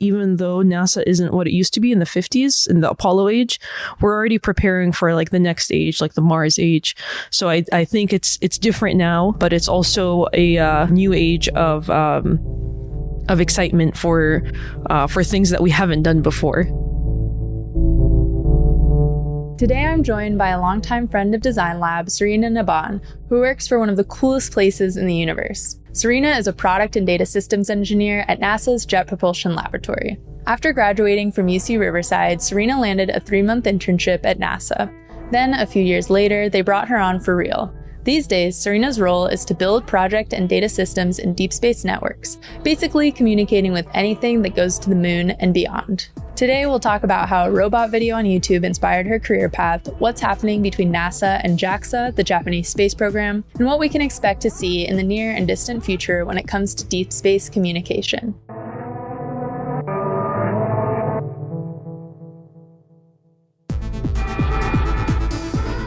even though NASA isn't what it used to be in the 50s, in the Apollo age, we're already preparing for like the next age, like the Mars age. So I think it's different now, but it's also a new age of excitement for things that we haven't done before. Today, I'm joined by a longtime friend of Design Lab, Sirina Nabhan, who works for one of the coolest places in the universe. Sirina is a product and data systems engineer at NASA's Jet Propulsion Laboratory. After graduating from UC Riverside, Sirina landed a 3-month internship at NASA. Then, a few years later, they brought her on for real. These days, Sirina's role is to build project and data systems in deep space networks, basically communicating with anything that goes to the moon and beyond. Today, we'll talk about how a robot video on YouTube inspired her career path, what's happening between NASA and JAXA, the Japanese space program, and what we can expect to see in the near and distant future when it comes to deep space communication.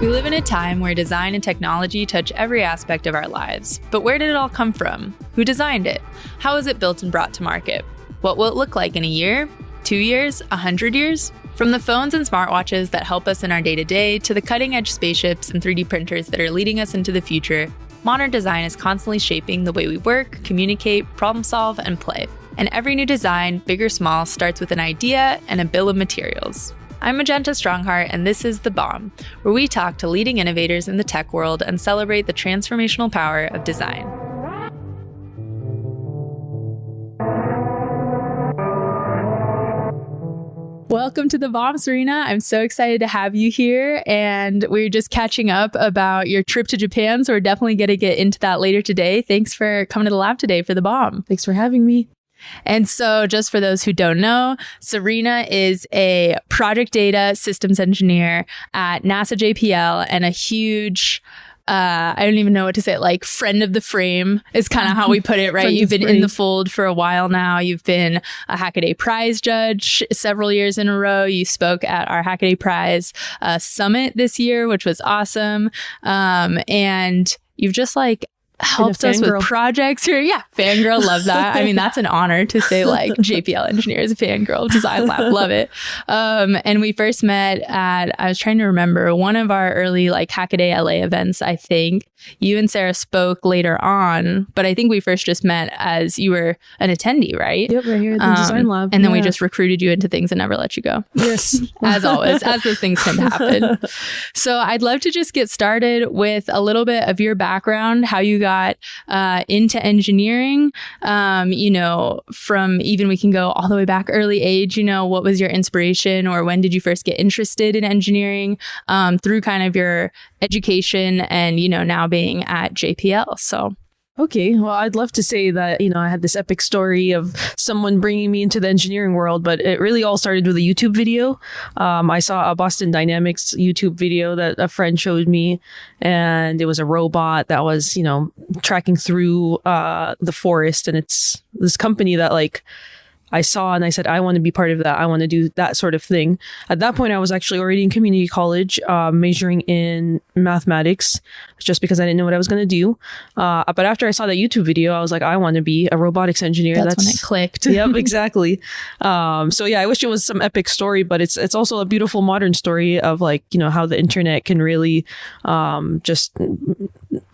We live in a time where design and technology touch every aspect of our lives. But where did it all come from? Who designed it? How was it built and brought to market? What will it look like in a year, 2 years, 100 years? From the phones and smartwatches that help us in our day-to-day to the cutting-edge spaceships and 3D printers that are leading us into the future, modern design is constantly shaping the way we work, communicate, problem solve, and play. And every new design, big or small, starts with an idea and a bill of materials. I'm Magenta Strongheart, and this is The Bomb, where we talk to leading innovators in the tech world and celebrate the transformational power of design. Welcome to The Bomb, Sirina. I'm so excited to have you here, and we're just catching up about your trip to Japan, so we're definitely going to get into that later today. Thanks for coming to the lab today for The Bomb. Thanks for having me. And so just for those who don't know, Sirina is a project data systems engineer at NASA JPL and a huge, I don't even know what to say, like friend of the frame is kind of how we put it, right? You've been in the fold for a while now. You've been a Hackaday Prize judge several years in a row. You spoke at our Hackaday Prize summit this year, which was awesome. And you've just like helped us with projects here. Yeah, fangirl, love that. I mean, that's an honor to say like JPL engineer is a fangirl of Design Lab, love it. And we first met at, I was trying to remember, one of our early like Hackaday LA events, I think. You and Sarah spoke later on, but I think we first just met as you were an attendee, right? Yep, right here at the Design Lab. And then we just recruited you into things and never let you go. Yes. As always, as those things tend to happen. So I'd love to just get started with a little bit of your background, how you got into engineering, you know, from even we can go all the way back early age, you know, what was your inspiration or when did you first get interested in engineering through kind of your education and, you know, now being at JPL. So. Okay, well, I'd love to say that, you know, I had this epic story of someone bringing me into the engineering world, but it really all started with a YouTube video. I saw a Boston Dynamics YouTube video that a friend showed me, and it was a robot that was, you know, tracking through the forest, and it's this company that like I saw and I said, I want to be part of that. I want to do that sort of thing. At that point, I was actually already in community college, majoring in mathematics, just because I didn't know what I was going to do. But after I saw that YouTube video, I was like, I want to be a robotics engineer. That's when it clicked. Yep, exactly. So yeah, I wish it was some epic story, but it's also a beautiful modern story of like, you know, how the internet can really just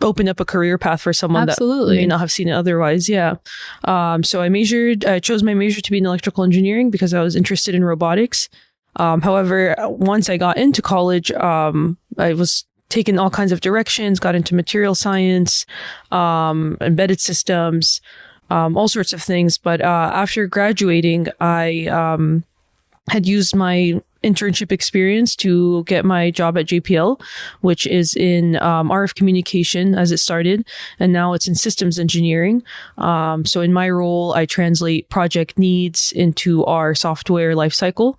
open up a career path for someone that may not have seen it otherwise. Yeah. So I chose my major to be in electrical engineering because I was interested in robotics. However, once I got into college, I was taken all kinds of directions, got into material science, embedded systems, all sorts of things. But after graduating, I had used my internship experience to get my job at JPL, which is in RF communication as it started, and now it's in systems engineering. So in my role, I translate project needs into our software lifecycle,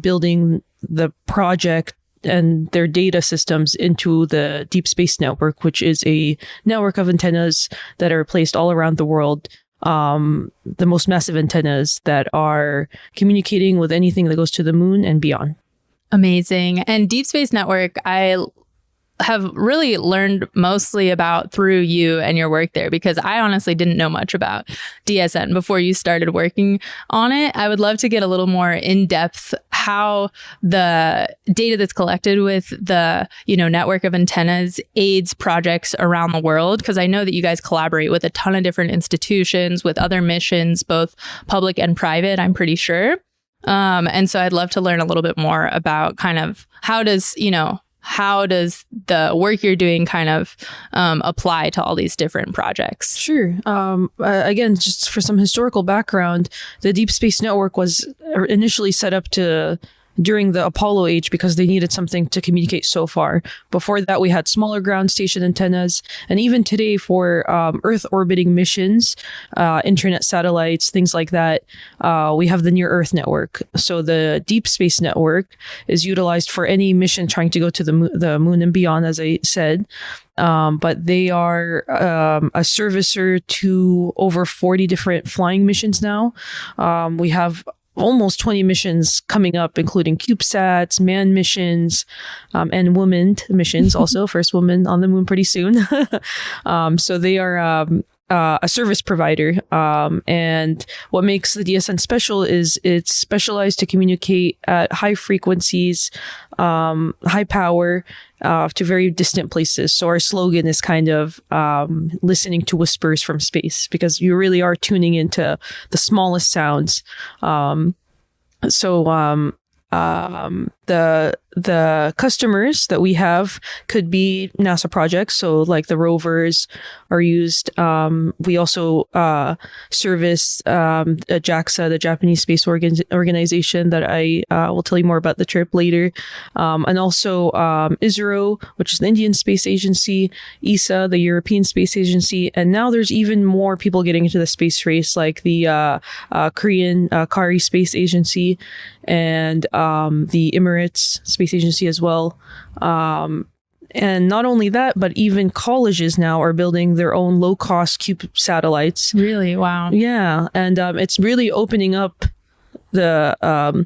building the project and their data systems into the Deep Space Network, which is a network of antennas that are placed all around the world. The most massive antennas that are communicating with anything that goes to the moon and beyond. Amazing. And Deep Space Network, I have really learned mostly about through you and your work there, because I honestly didn't know much about DSN before you started working on it. I would love to get a little more in depth how the data that's collected with the, network of antennas aids projects around the world, because I know that you guys collaborate with a ton of different institutions with other missions, both public and private, I'm pretty sure. And so I'd love to learn a little bit more about kind of how does the work you're doing kind of apply to all these different projects? Sure. Again, just for some historical background, the Deep Space Network was initially set up during the Apollo age because they needed something to communicate so far. Before that, we had smaller ground station antennas. And even today for Earth orbiting missions, internet satellites, things like that, we have the Near Earth Network. So the Deep Space Network is utilized for any mission trying to go to the moon and beyond, as I said. But they are a servicer to over 40 different flying missions now. We have almost 20 missions coming up, including CubeSats, manned missions, and woman missions also. First woman on the moon pretty soon. So they are a service provider. And what makes the DSN special is it's specialized to communicate at high frequencies, high power, to very distant places. So our slogan is kind of listening to whispers from space, because you really are tuning into the smallest sounds. The customers that we have could be NASA projects. So like the rovers are used. We also service JAXA, the Japanese Space Organization, that I will tell you more about the trip later. And also ISRO, which is the Indian Space Agency, ESA, the European Space Agency. And now there's even more people getting into the space race, like the Korean Kari Space Agency and the Emirates Space Agency as well. And not only that, but even colleges now are building their own low-cost cube satellites. Really? Wow. Yeah. And it's really opening up the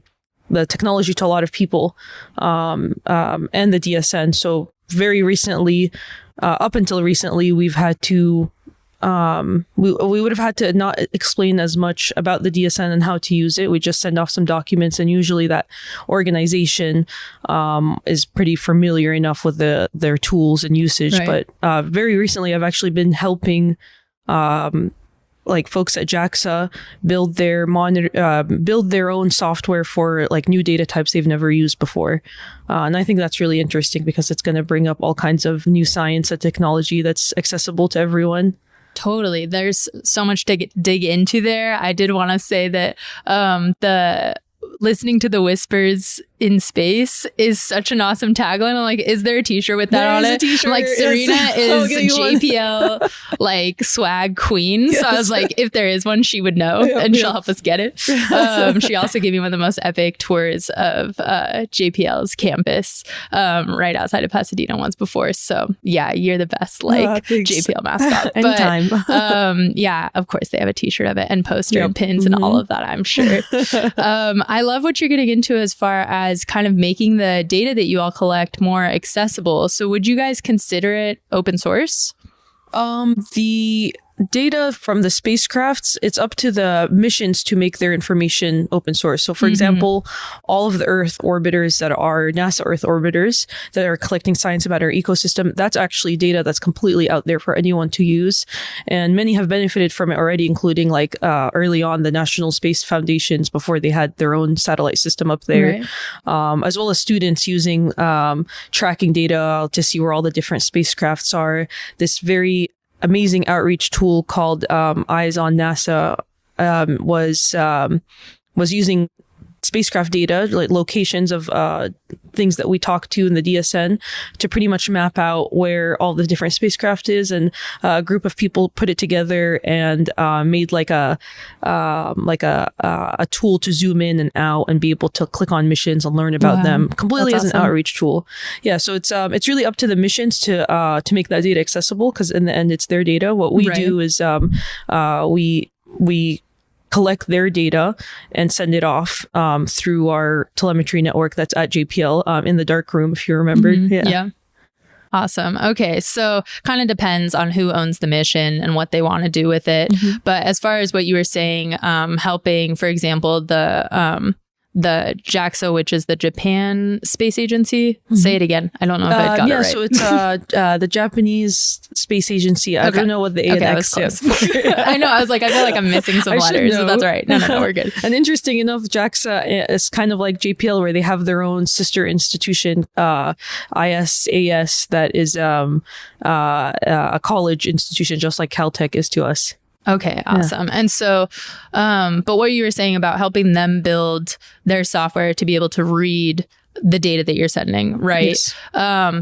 technology to a lot of people, and the DSN. So very recently, up until recently, we've had to we would have had to not explain as much about the DSN and how to use it. We just send off some documents, and usually that organization is pretty familiar enough with their tools and usage. Right. But very recently, I've actually been helping like folks at JAXA build their own software for like new data types they've never used before. And I think that's really interesting because it's going to bring up all kinds of new science and technology that's accessible to everyone. Totally. There's so much to dig into there. I did want to say that the listening to the whispers in space is such an awesome tagline. I'm like, is there a t-shirt with that on it? T-shirt. Like, Sirina is JPL like swag queen. Yes. So I was like, if there is one, she would know, and she'll help us get it. She also gave me one of the most epic tours of JPL's campus right outside of Pasadena once before. So yeah, you're the best JPL mascot. Anytime. But yeah, of course they have a t-shirt of it and poster and pins and all of that, I'm sure. I love what you're getting into as far as kind of making the data that you all collect more accessible. So would you guys consider it open source? The data from the spacecrafts, it's up to the missions to make their information open source. So for example, all of the Earth orbiters that are NASA Earth orbiters that are collecting science about our ecosystem, that's actually data that's completely out there for anyone to use. And many have benefited from it already, including like early on the National Space Foundations before they had their own satellite system up there, as well as students using tracking data to see where all the different spacecrafts are. This very amazing outreach tool called Eyes on NASA was using spacecraft data, like locations of things that we talk to in the DSN, to pretty much map out where all the different spacecraft is. And a group of people put it together and made like a tool to zoom in and out and be able to click on missions and learn about them completely as an outreach tool. Yeah, so it's really up to the missions to make that data accessible, because in the end it's their data. What we do is we collect their data and send it off through our telemetry network that's at JPL in the dark room, if you remember. Awesome. Okay. So kind of depends on who owns the mission and what they want to do with it. But as far as what you were saying, helping, for example, the JAXA, which is the Japan Space Agency. Say it again. I don't know if I got it right. So it's the Japanese Space Agency. I don't know what the A and X stands for. I know. I was like, I feel like I'm missing some letters. So that's all right. No, we're good. And interesting enough, JAXA is kind of like JPL, where they have their own sister institution, ISAS, that is a college institution, just like Caltech is to us. Okay, awesome. Yeah. And so, but what you were saying about helping them build their software to be able to read the data that you're sending, right? Yes. I'm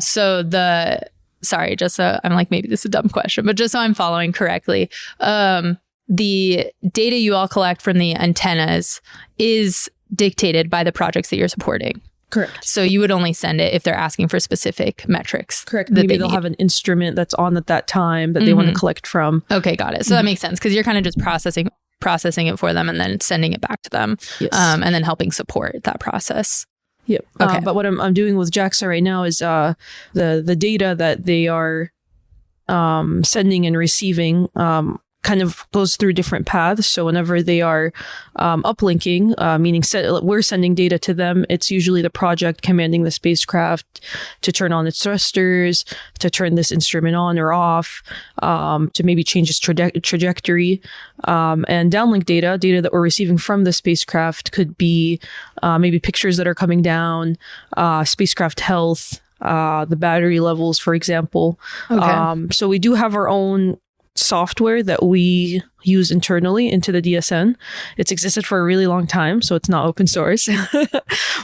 like, maybe this is a dumb question, but just so I'm following correctly, the data you all collect from the antennas is dictated by the projects that you're supporting. Correct. So you would only send it if they're asking for specific metrics. Correct. Maybe they'll have an instrument that's on at that time that they want to collect from. Okay, got it. So that makes sense, because you're kind of just processing it for them and then sending it back to them, yes. And then helping support that process. Yep. Okay. But what I'm doing with JAXA right now is the data that they are sending and receiving kind of goes through different paths. So whenever they are uplinking, meaning we're sending data to them, it's usually the project commanding the spacecraft to turn on its thrusters, to turn this instrument on or off, to maybe change its trajectory. And downlink data that we're receiving from the spacecraft could be maybe pictures that are coming down, spacecraft health, the battery levels, for example. Okay. So we do have our own software that we use internally into the DSN. It's existed for a really long time, so it's not open source,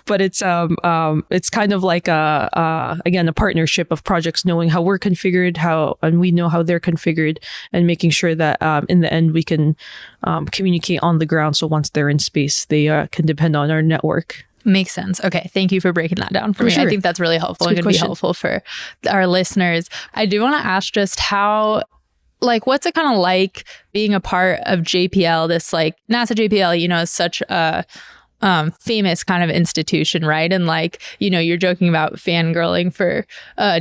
but it's kind of like again, a partnership of projects knowing how we're configured, and we know how they're configured, and making sure that in the end we can communicate on the ground. So once they're in space, they can depend on our network. Makes sense. Okay. Thank you for breaking that down for me. Sure. I think that's really helpful and going to be helpful for our listeners. I do want to ask just how, what's it kind of like being a part of JPL, this NASA JPL, is such a famous kind of institution, right? And you're joking about fangirling for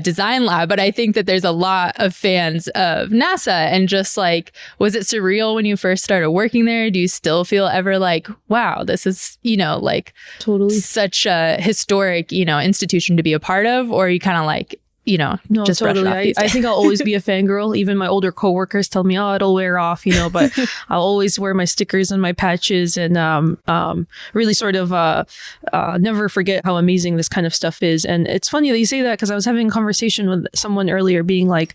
Design Lab, but I think that there's a lot of fans of NASA, and just was it surreal when you first started working there? Do you still feel ever wow, this is, totally such a historic, institution to be a part of? Or are you kind of no, just totally. I think I'll always be a fangirl. Even my older coworkers tell me, "Oh, it'll wear off," but I'll always wear my stickers and my patches, and really sort of never forget how amazing this kind of stuff is. And it's funny that you say that, because I was having a conversation with someone earlier, being like,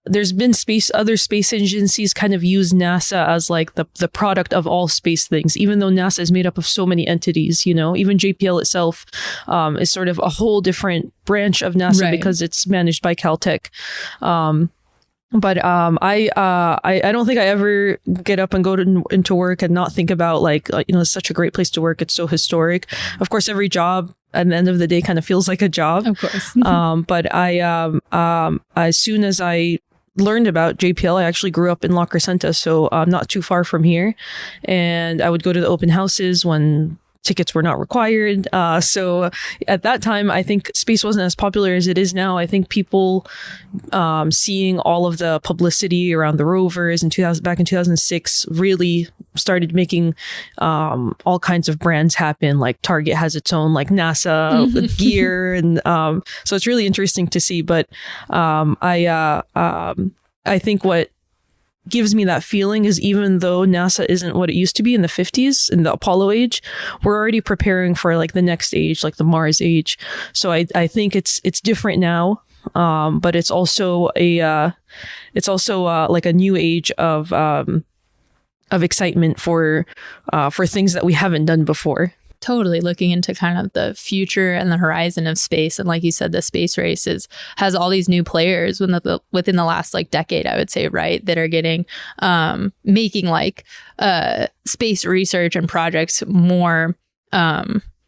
there's been other space agencies kind of use NASA as the product of all space things, even though NASA is made up of so many entities. Even JPL itself is sort of a whole different branch of NASA, right, because it's managed by Caltech. But I don't think I ever get up and go into work and not think about it's such a great place to work. It's so historic. Of course, every job at the end of the day kind of feels like a job. Of course. But as soon as I learned about JPL, I actually grew up in La Crescenta, so not too far from here. And I would go to the open houses when tickets were not required. So at that time, I think space wasn't as popular as it is now. I think people seeing all of the publicity around the rovers back in 2006 really started making all kinds of brands happen. Like Target has its own NASA gear, and so it's really interesting to see. But I think what gives me that feeling is, even though NASA isn't what it used to be in the 50s, in the Apollo age, we're already preparing for the next age, the Mars age. So I think it's different now, but it's also a new age of excitement for things that we haven't done before. Totally, looking into kind of the future and the horizon of space. And like you said, the space race has all these new players within the last decade, I would say, right, that are getting making space research and projects more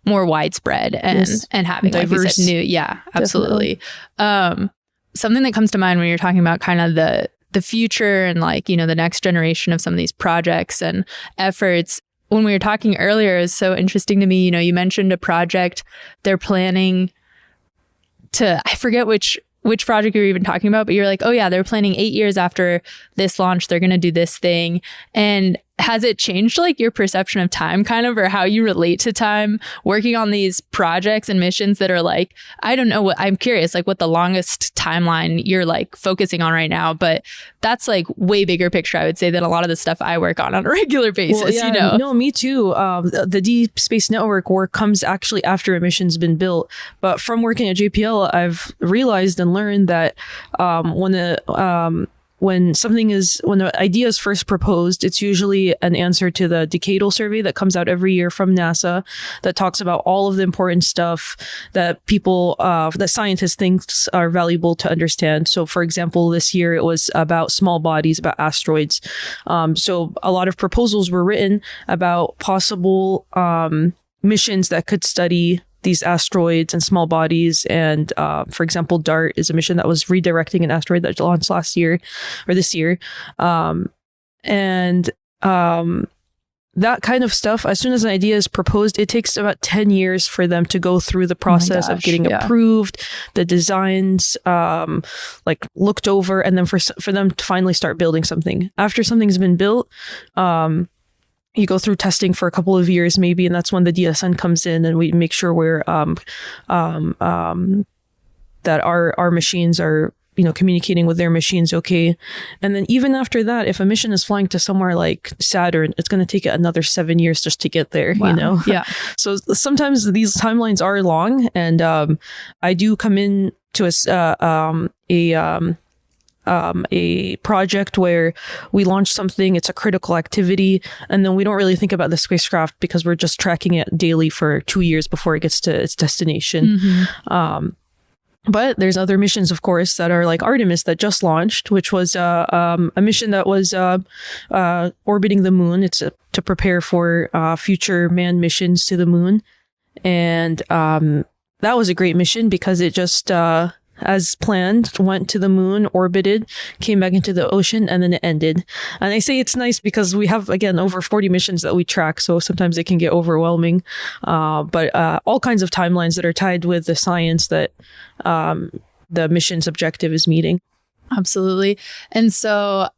widespread and yes, and having diverse. Like you said, new. Yeah, absolutely. Something that comes to mind when you're talking about kind of the future and the next generation of some of these projects and efforts. When we were talking earlier, is so interesting to me. You mentioned a project they're planning to, I forget which which project you're even talking about, but you're like, oh yeah, they're planning 8 years after this launch, they're going to do this thing. And has it changed like your perception of time kind of, or how you relate to time working on these projects and missions that are like, I don't know what, I'm curious, like what the longest timeline you're like focusing on right now, but that's like way bigger picture, I would say, than a lot of the stuff I work on a regular basis, well, yeah, you know? No, me too. The Deep Space Network work comes actually after a mission's been built. But from working at JPL, I've realized and learned that when the idea is first proposed, it's usually an answer to the decadal survey that comes out every year from NASA that talks about all of the important stuff that that scientists think are valuable to understand. So for example, this year it was about small bodies, about asteroids. So a lot of proposals were written about possible missions that could study these asteroids and small bodies. And for example, DART is a mission that was redirecting an asteroid that launched this year. That kind of stuff, as soon as an idea is proposed, it takes about 10 years for them to go through the process of getting approved, the designs like looked over, and then for them to finally start building something. After something's been built, you go through testing for a couple of years maybe, and that's when the DSN comes in, and we make sure we're that our machines are, you know, communicating with their machines okay. And then even after that, if a mission is flying to somewhere like Saturn, it's going to take it another 7 years just to get there. Wow. You know? Yeah. So sometimes these timelines are long, and I do come in to a project where we launch something, it's a critical activity, and then we don't really think about the spacecraft because we're just tracking it daily for 2 years before it gets to its destination. Mm-hmm. But there's other missions, of course, that are like Artemis that just launched, which was a mission that was orbiting the moon. It's to prepare for future manned missions to the moon. And that was a great mission because it just, as planned, went to the moon, orbited, came back into the ocean, and then it ended. And I say it's nice because we have, again, over 40 missions that we track, so sometimes it can get overwhelming. But all kinds of timelines that are tied with the science that the mission's objective is meeting. Absolutely. And so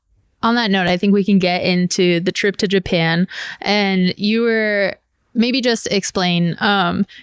on that note, I think we can get into the trip to Japan. And you were... maybe just explain,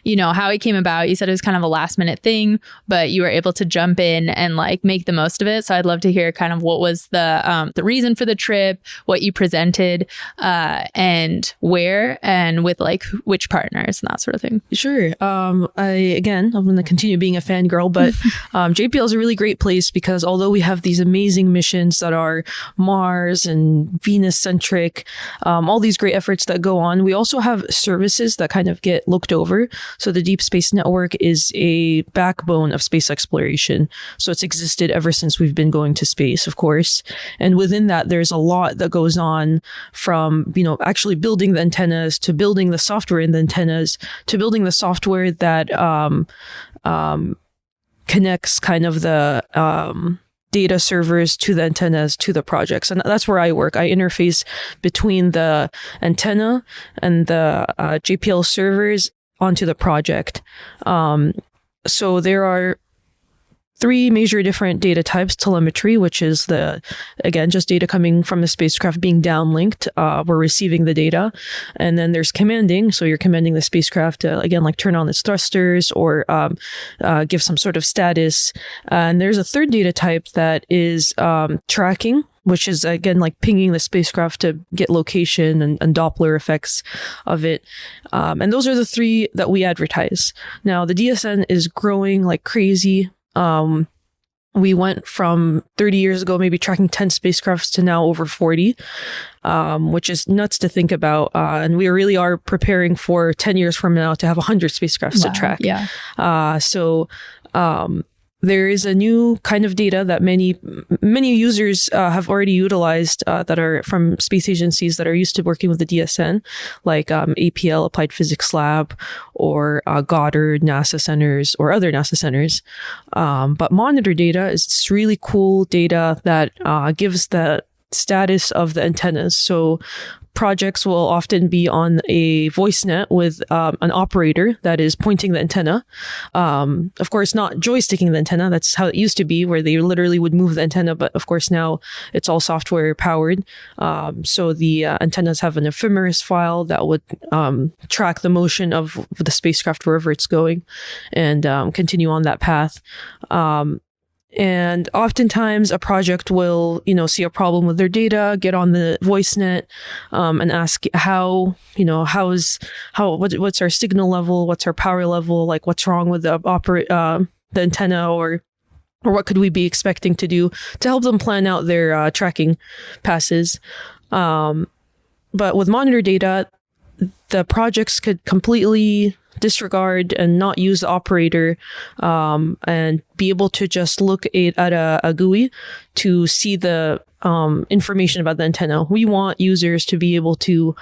you know, how it came about. You said it was kind of a last minute thing, but you were able to jump in and like make the most of it. So I'd love to hear kind of what was the reason for the trip, what you presented, and where, and with like which partners and that sort of thing. Sure. I'm going to continue being a fangirl, but JPL is a really great place because although we have these amazing missions that are Mars and Venus centric, all these great efforts that go on, we also have services that kind of get looked over. So the Deep Space Network is a backbone of space exploration. So it's existed ever since we've been going to space, of course. And within that, there's a lot that goes on from, you know, actually building the antennas to building the software in the antennas to building the software that connects kind of the data servers to the antennas to the projects. And that's where I work. I interface between the antenna and the JPL servers onto the project. So there are 3 major different data types. Telemetry, which is just data coming from the spacecraft being downlinked. We're receiving the data. And then there's commanding. So you're commanding the spacecraft to, again, like turn on its thrusters or give some sort of status. And there's a third data type that is tracking, which is, again, like pinging the spacecraft to get location and Doppler effects of it. And those are the 3 that we advertise. Now, the DSN is growing like crazy. We went from 30 years ago, maybe tracking 10 spacecrafts to now over 40, which is nuts to think about. And we really are preparing for 10 years from now to have 100 spacecrafts to track. Yeah. There is a new kind of data that many users have already utilized that are from space agencies that are used to working with the DSN, like APL, Applied Physics Lab, or Goddard NASA centers, or other NASA centers. But monitor data is this really cool data that gives the status of the antennas. So projects will often be on a voice net with an operator that is pointing the antenna. Of course, not joysticking the antenna. That's how it used to be, where they literally would move the antenna. But of course, now it's all software powered. So the antennas have an ephemeris file that would track the motion of the spacecraft wherever it's going and continue on that path. And oftentimes a project will, see a problem with their data, get on the voice net, and ask what's our signal level? What's our power level? Like what's wrong with the antenna, or what could we be expecting to do to help them plan out their tracking passes. But with monitor data, the projects could completely disregard and not use the operator, and be able to just look at a GUI to see the information about the antenna. We want users to be able to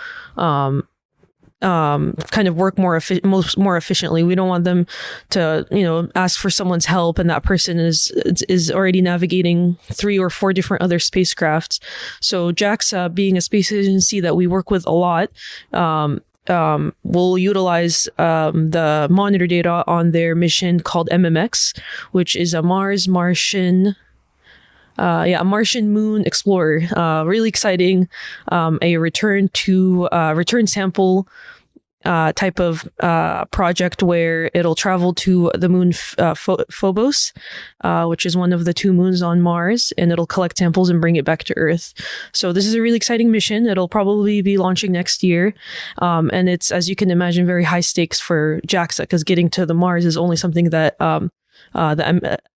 kind of work more efficiently. We don't want them to ask for someone's help and that person is already navigating 3 or 4 different other spacecrafts. So JAXA, being a space agency that we work with a lot, will utilize the monitor data on their mission called MMX, which is a Martian Moon Explorer. Really exciting. A return sample type of project where it'll travel to the moon Phobos, which is one of the 2 moons on Mars, and it'll collect samples and bring it back to Earth. So this is a really exciting mission. It'll probably be launching next year. And it's, as you can imagine, very high stakes for JAXA, because getting to the Mars is only something that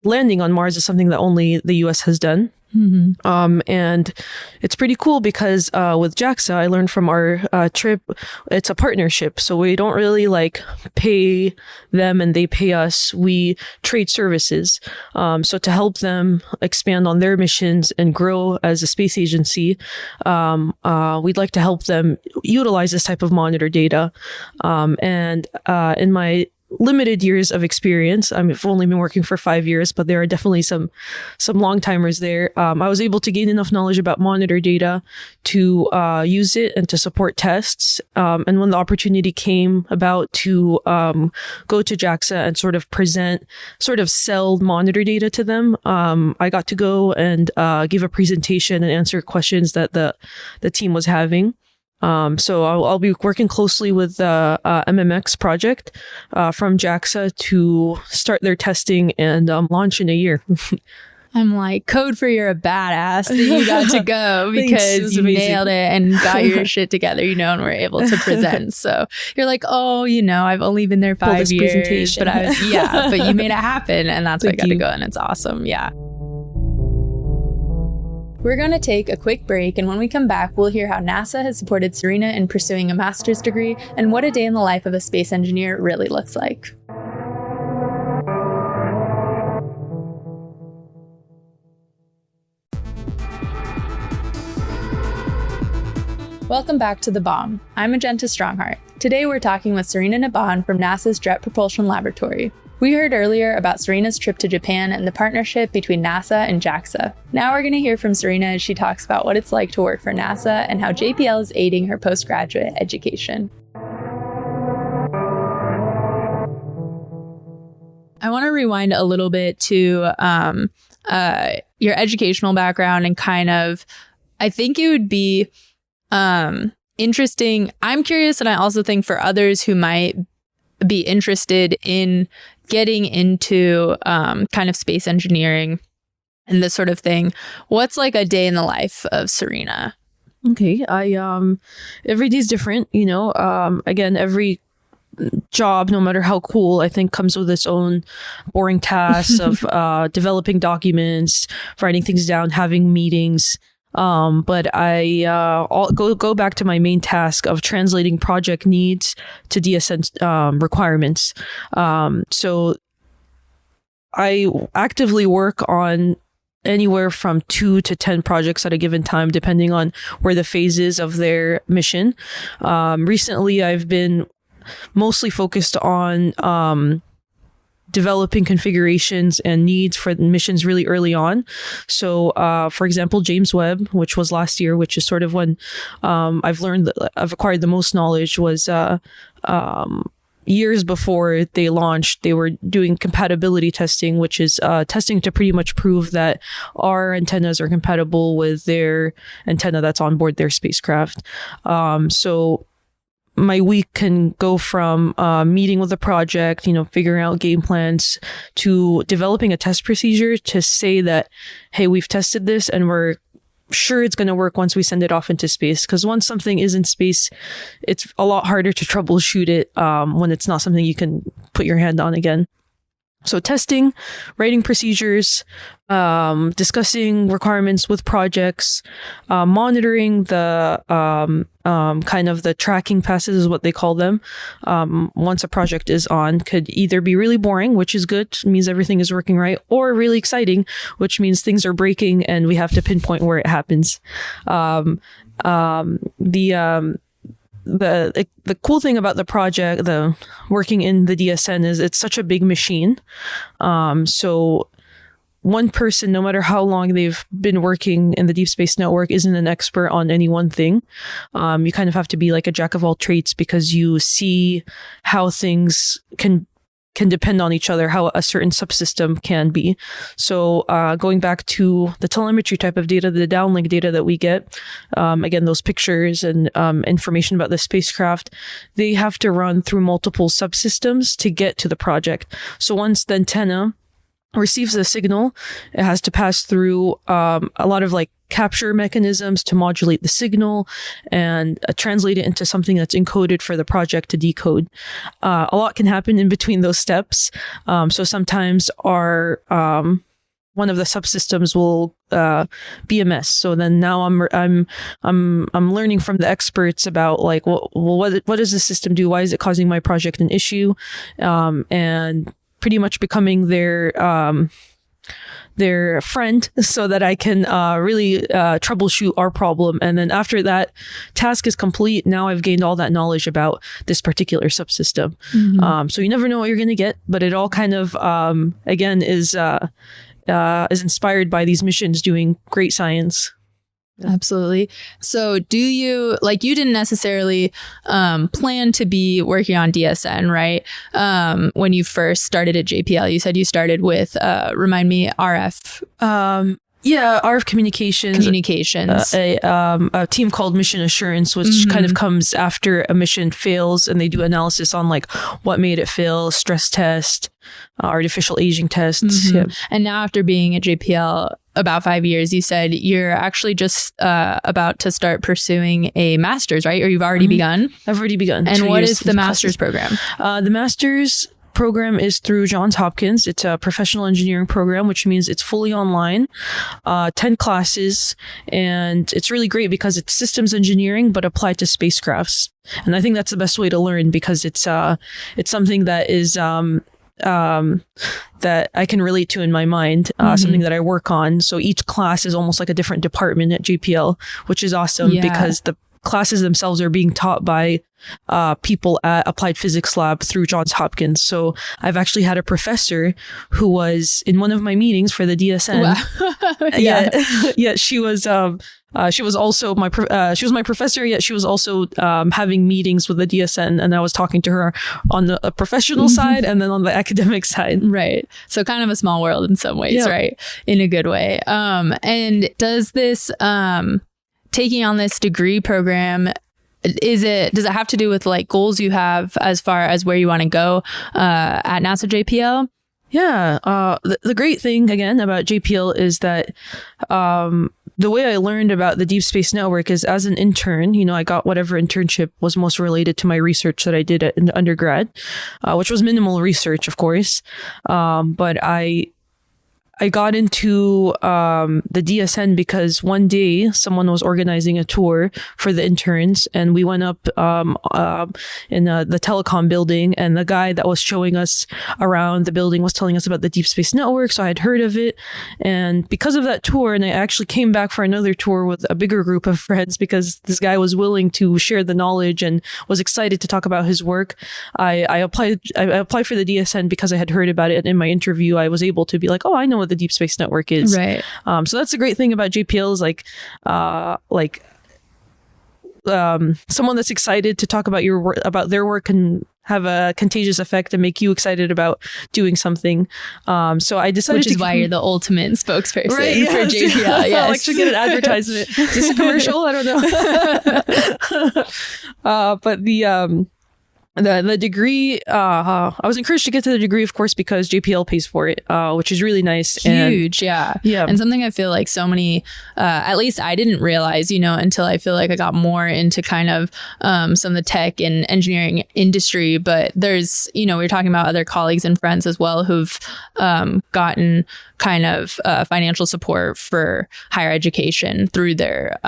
landing on Mars is something that only the US has done. Mm-hmm. And it's pretty cool because with JAXA, I learned from our trip, it's a partnership. So we don't really pay them and they pay us. We trade services. So to help them expand on their missions and grow as a space agency, we'd like to help them utilize this type of monitor data. And in my limited years of experience, I've only been working for 5 years, but there are definitely some long timers there. I was able to gain enough knowledge about monitor data to use it and to support tests. And when the opportunity came about to go to JAXA and sort of sell monitor data to them, I got to go and give a presentation and answer questions that the team was having. So I'll be working closely with the MMX project from JAXA to start their testing and launch in a year. I'm like, code for you're a badass that you got to go because you nailed it and got your shit together, and were able to present. So you're like, I've only been there 5 years, but but you made it happen, and that's why I got to go, and it's awesome. Yeah. We're going to take a quick break, and when we come back, we'll hear how NASA has supported Sirina in pursuing a master's degree and what a day in the life of a space engineer really looks like. Welcome back to The Bomb. I'm Magenta Strongheart. Today we're talking with Sirina Nabhan from NASA's Jet Propulsion Laboratory. We heard earlier about Sirina's trip to Japan and the partnership between NASA and JAXA. Now we're going to hear from Sirina as she talks about what it's like to work for NASA and how JPL is aiding her postgraduate education. I want to rewind a little bit to your educational background and kind of, I think it would be interesting. I'm curious, and I also think for others who might be interested in getting into kind of space engineering and this sort of thing, what's like a day in the life of Sirina? Okay, every day is different, again, every job, no matter how cool, I think comes with its own boring tasks of developing documents, writing things down, having meetings. But I'll go back to my main task of translating project needs to DSN requirements. So I actively work on anywhere from 2 to 10 projects at a given time, depending on where the phase is of their mission. Recently, I've been mostly focused on developing configurations and needs for the missions really early on. So, for example, James Webb, which was last year, which is sort of when I've acquired the most knowledge, was years before they launched, they were doing compatibility testing, which is testing to pretty much prove that our antennas are compatible with their antenna that's on board their spacecraft. So my week can go from meeting with the project, figuring out game plans, to developing a test procedure to say that, hey, we've tested this and we're sure it's going to work once we send it off into space. Because once something is in space, it's a lot harder to troubleshoot it when it's not something you can put your hand on again. So testing, writing procedures, discussing requirements with projects, monitoring the kind of the tracking passes is what they call them. Once a project is on, could either be really boring, which is good, means everything is working right, or really exciting, which means things are breaking and we have to pinpoint where it happens. The cool thing about the project, the working in the DSN, is it's such a big machine. So one person, no matter how long they've been working in the Deep Space Network, isn't an expert on any one thing. You kind of have to be like a jack of all trades because you see how things can depend on each other, how a certain subsystem can be. So going back to the telemetry type of data, the downlink data that we get, again, those pictures and information about the spacecraft, they have to run through multiple subsystems to get to the project. So once the antenna receives a signal, it has to pass through a lot of like capture mechanisms to modulate the signal and translate it into something that's encoded for the project to decode. A lot can happen in between those steps. So sometimes our one of the subsystems will be a mess. So then now I'm learning from the experts about like, well, what does the system do? Why is it causing my project an issue? And pretty much becoming their friend so that I can really troubleshoot our problem. And then after that task is complete, now I've gained all that knowledge about this particular subsystem. Mm-hmm. So you never know what you're going to get, but it all kind of, again, is inspired by these missions doing great science. Absolutely. So do you, like, you didn't necessarily plan to be working on DSN, right? When you first started at JPL, you said you started with, remind me, RF. Yeah, RF Communications. A team called Mission Assurance, which mm-hmm. kind of comes after a mission fails, and they do analysis on like what made it fail, stress test, artificial aging tests. Mm-hmm. Yep. And now after being at JPL about 5 years, you said you're actually just about to start pursuing a master's, right? Or you've already mm-hmm. begun? I've already begun. And what is the master's program? The master's program is through Johns Hopkins. It's a professional engineering program, which means it's fully online, 10 classes, and it's really great because it's systems engineering but applied to spacecrafts. And I think that's the best way to learn because it's something that is that I can relate to in my mind, mm-hmm. something that I work on. So each class is almost like a different department at JPL, which is awesome because the classes themselves are being taught by people at Applied Physics Lab through Johns Hopkins. So I've actually had a professor who was in one of my meetings for the DSN. Wow. Yeah, she was also my professor. Yet she was also having meetings with the DSN, and I was talking to her on the professional side and then on the academic side. Right. So kind of a small world in some ways, right? In a good way. And does this taking on this degree program, does it have to do with like goals you have as far as where you want to go at NASA JPL? Yeah. The great thing again about JPL is that the way I learned about the Deep Space Network is as an intern. I got whatever internship was most related to my research that I did in undergrad, which was minimal research, of course. But I got into the DSN because one day someone was organizing a tour for the interns, and we went up in the telecom building, and the guy that was showing us around the building was telling us about the Deep Space Network. So I had heard of it, and because of that tour, and I actually came back for another tour with a bigger group of friends because this guy was willing to share the knowledge and was excited to talk about his work. I applied for the DSN because I had heard about it, and in my interview I was able to be like, oh, I know what the Deep Space Network is. Right. So that's the great thing about JPL is someone that's excited to talk about your work, about their work, can have a contagious effect and make you excited about doing something. So I decided, which is why you're the ultimate spokesperson for JPL. Yes. I'll actually get an advertisement. Is this a commercial? I don't know. But the degree, I was encouraged to get to the degree, of course, because JPL pays for it, which is really nice. Huge, yeah. And something I feel like so many, at least I didn't realize, until I feel like I got more into kind of some of the tech and engineering industry. But there's, we were talking about other colleagues and friends as well who've gotten kind of financial support for higher education through their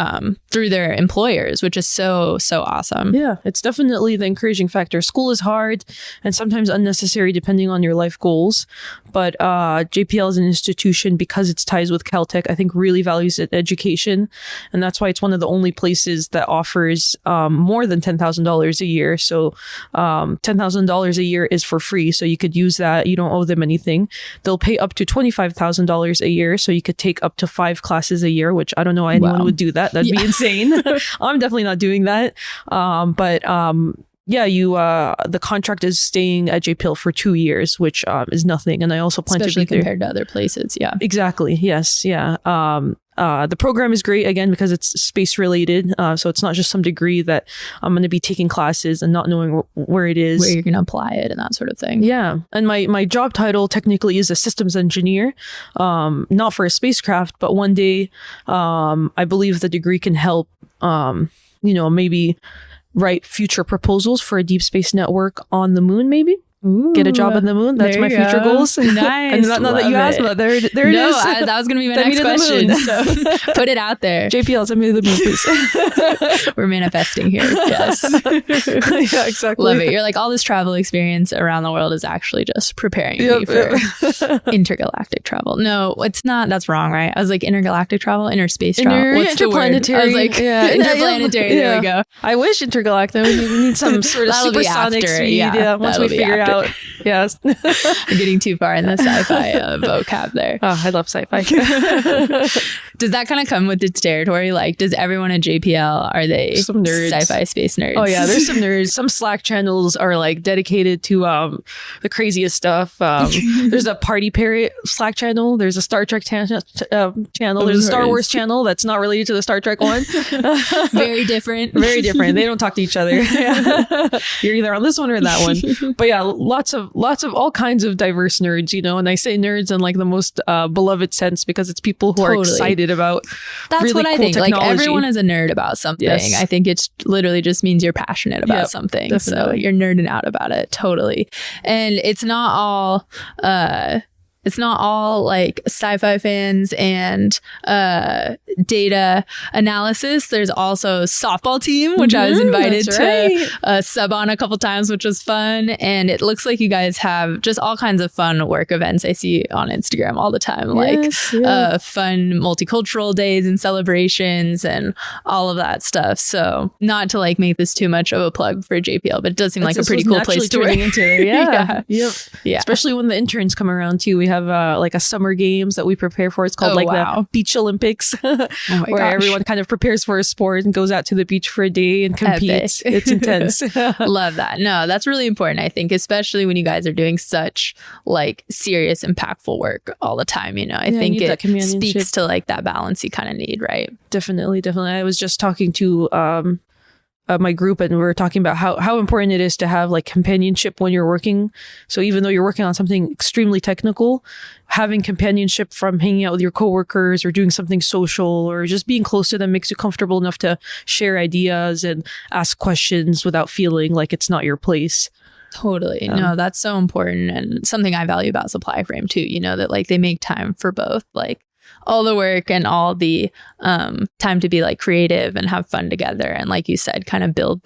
employers, which is so awesome. Yeah, it's definitely the encouraging factor. School is hard and sometimes unnecessary depending on your life goals, but JPL is an institution, because its ties with Caltech, I think really values education, and that's why it's one of the only places that offers more than $10,000 a year. So $10,000 a year is for free, so you could use that. You don't owe them anything. They'll pay up to $25,000 a year, so you could take up to 5 classes a year, which I don't know why anyone would do that. That'd be insane. I'm definitely not doing that. The contract is staying at JPL for 2 years, which is nothing. And I also plan especially to be compared to other places. Yeah, exactly. Yes. Yeah. The program is great, again, because it's space related. So it's not just some degree that I'm going to be taking classes and not knowing where it is, where you're going to apply it and that sort of thing. Yeah. And my job title technically is a systems engineer, not for a spacecraft, but one day I believe the degree can help, maybe write future proposals for a deep space network on the moon, maybe. Ooh, get a job on the moon. That's my future goals. Nice. And not that you asked, but there it is. That was going to be my next question. So put it out there. JPL, send me to the moon, please. We're manifesting here. Yes. Yeah, exactly. Love it. You're like, all this travel experience around the world is actually just preparing me for intergalactic travel. No, it's not. That's wrong, right? I was like, intergalactic travel, interspace travel. What's interplanetary. The word? I was like, interplanetary. There we go. I wish intergalactic. We need some sort of supersonic speed. Yeah, once we figure out. Yes. I'm getting too far in the sci-fi vocab there. Oh, I love sci-fi. Does that kind of come with its territory? Like, does everyone at JPL, are they some nerds? Sci-fi space nerds? Oh yeah, there's some nerds. Some Slack channels are like dedicated to the craziest stuff. There's a Party Parrot Slack channel. There's a Star Trek channel. There's a Star Wars channel that's not related to the Star Trek one. Very different. Very different. They don't talk to each other. You're either on this one or that one. But yeah, lots of all kinds of diverse nerds, and I say nerds in like the most beloved sense, because it's people who are excited about that's really what I cool think. technology. Like, everyone is a nerd about something. Yes. I think it's literally just means you're passionate about something. Definitely. So you're nerding out about it. Totally. And it's not all like sci-fi fans and data analysis. There's also softball team, which I was invited to sub on a couple times, which was fun. And it looks like you guys have just all kinds of fun work events I see on Instagram all the time, fun multicultural days and celebrations and all of that stuff. So not to like make this too much of a plug for JPL, but it does seem like a pretty cool place to work into there. Yeah. Yep. Yeah. Especially when the interns come around too. We have like a summer games that we prepare for. It's called the Beach Olympics, where everyone kind of prepares for a sport and goes out to the beach for a day and competes. Epic. It's intense. Love that. No, that's really important, I think, especially when you guys are doing such like serious, impactful work all the time. I think it speaks to like that balance you kind of need, right? Definitely. I was just talking to my group, and we were talking about how important it is to have like companionship when you're working. So even though you're working on something extremely technical, having companionship from hanging out with your coworkers or doing something social or just being close to them makes you comfortable enough to share ideas and ask questions without feeling like it's not your place. Totally. No, that's so important, and something I value about Supplyframe too, that like they make time for both like all the work and all the time to be like creative and have fun together, and like you said, kind of build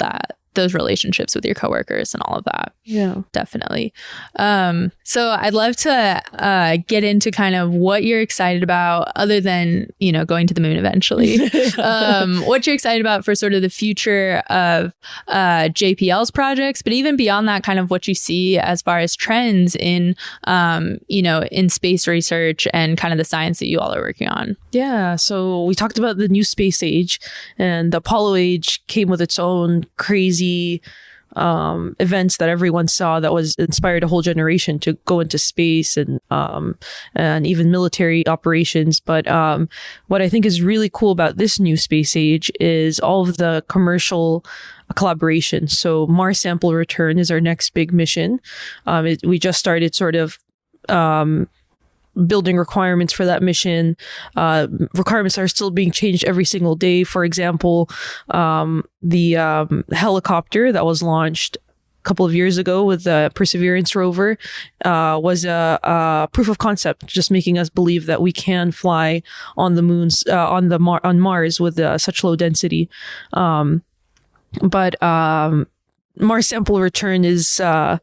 those relationships with your coworkers and all of that. Yeah, definitely. So I'd love to get into kind of what you're excited about, other than, going to the moon eventually. What you're excited about for sort of the future of JPL's projects, but even beyond that, kind of what you see as far as trends in, in space research and kind of the science that you all are working on. Yeah. So we talked about the new space age, and the Apollo age came with its own crazy events that everyone saw that was inspired a whole generation to go into space and even military operations. But what I think is really cool about this new space age is all of the commercial collaboration. So Mars sample return is our next big mission. We just started sort of building requirements for that mission. Requirements are still being changed every single day. For example, the helicopter that was launched a couple of years ago with the Perseverance rover was a proof of concept, just making us believe that we can fly on the moons, on Mars with such low density. But Mars sample return is a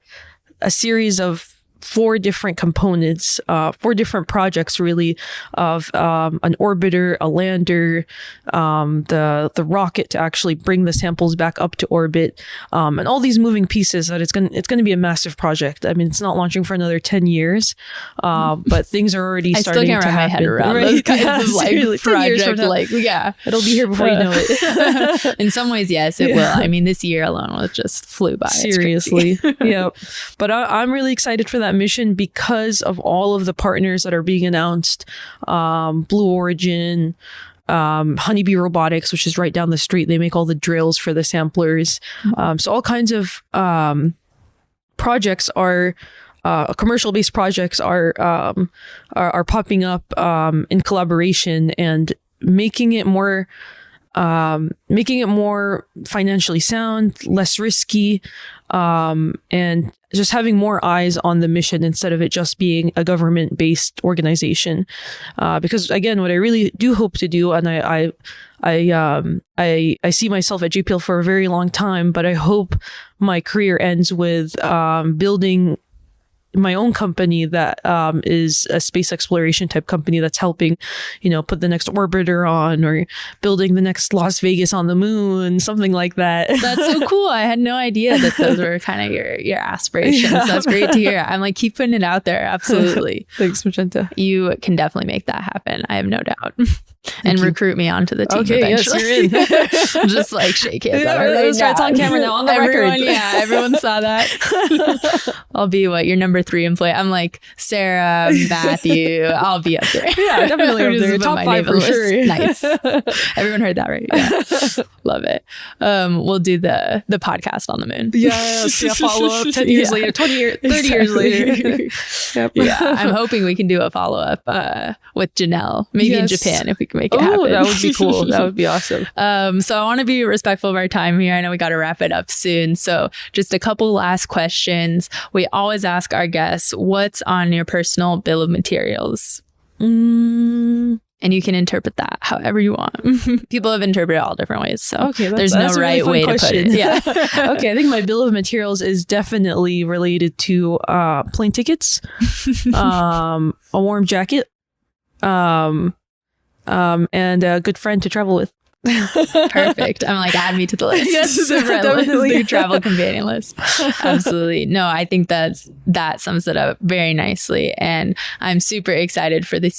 series of 4 different components, 4 different projects really, of an orbiter, a lander, the rocket to actually bring the samples back up to orbit, and all these moving pieces. That it's gonna be a massive project. I mean, it's not launching for another 10 years, but things are already starting to happen. I still can't wrap my head around those kinds of like project. Like, yeah, it'll be here before you know it. In some ways, yes, it will. I mean, this year alone was just flew by. Seriously, yeah. But I'm really excited for that mission because of all of the partners that are being announced. Blue Origin, Honeybee Robotics, which is right down the street. They make all the drills for the samplers. So all kinds of projects are commercial-based projects are popping up in collaboration and making it more financially sound, less risky, and just having more eyes on the mission instead of it just being a government-based organization. Because again, what I really do hope to do, and I see myself at JPL for a very long time, but I hope my career ends with building my own company that is a space exploration type company that's helping, put the next orbiter on, or building the next Las Vegas on the moon, something like that. That's so cool. I had no idea that those were kind of your aspirations. Yeah. That's great to hear. I'm like, keep putting it out there. Absolutely. Thanks, Magenta. You can definitely make that happen. I have no doubt. And recruit me onto the team eventually. Yes, you're in. Just like shake hands. It's on camera now, on the record. Yeah, everyone saw that. I'll be your number 3 employee. I'm like Sarah, Matthew. I'll be up there. Yeah, definitely up there. Top 5 for sure. Nice. Everyone heard that, right? Yeah. Love it. We'll do the podcast on the moon. Yeah, follow up 10 years later, 20 years, 30 years later. Yep. Yeah, I'm hoping we can do a follow up with Janelle, maybe in Japan if we can make it happen. That would be cool. That would be awesome. So I want to be respectful of our time here. I know we got to wrap it up soon. So just a couple last questions. We always ask our guests, what's on your personal bill of materials? And you can interpret that however you want. People have interpreted it all different ways. So there's no right way to put it. Yeah. Okay. I think my bill of materials is definitely related to plane tickets, a warm jacket, and a good friend to travel with. Perfect. I'm like, add me to the list. Yes, definitely. The travel companion list. Absolutely. No, I think that sums it up very nicely. And I'm super excited for the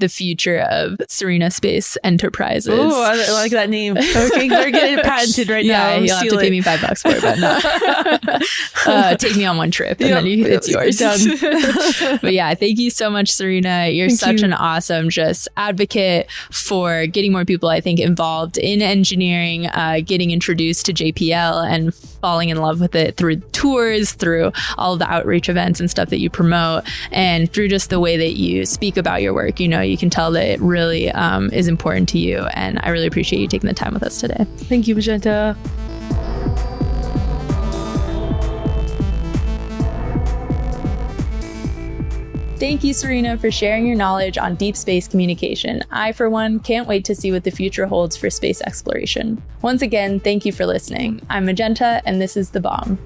future of Sirina Space Enterprises. Oh, I like that name. Okay, they're getting it patented right now. Yeah, you'll have to pay me $5 for it, but no. Take me on one trip and then it's yours. Done. But yeah, thank you so much, Sirina. You're such an awesome just advocate for getting more people, I think, involved in engineering, getting introduced to JPL and falling in love with it through tours, through all of the outreach events and stuff that you promote, and through just the way that you speak about your work. You can tell that it really is important to you, and I really appreciate you taking the time with us today. Thank you, Magenta. Thank you, Sirina, for sharing your knowledge on deep space communication. I, for one, can't wait to see what the future holds for space exploration. Once again, thank you for listening. I'm Magenta, and this is The Bomb.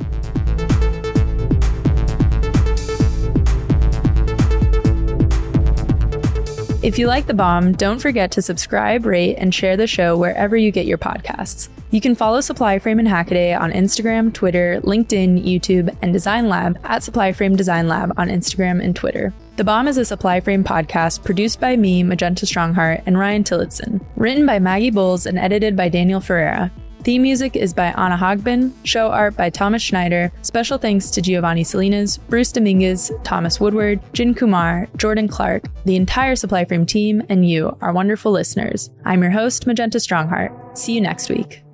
If you like The Bomb, don't forget to subscribe, rate, and share the show wherever you get your podcasts. You can follow Supplyframe and Hackaday on Instagram, Twitter, LinkedIn, YouTube, and Design Lab at Supplyframe Design Lab on Instagram and Twitter. The Bomb is a Supplyframe podcast produced by me, Magenta Strongheart, and Ryan Tillotson. Written by Maggie Bowles and edited by Daniel Ferreira. Theme music is by Anna Hogbin, show art by Thomas Schneider, special thanks to Giovanni Salinas, Bruce Dominguez, Thomas Woodward, Jin Kumar, Jordan Clark, the entire Supplyframe team, and you, our wonderful listeners. I'm your host, Magenta Strongheart. See you next week.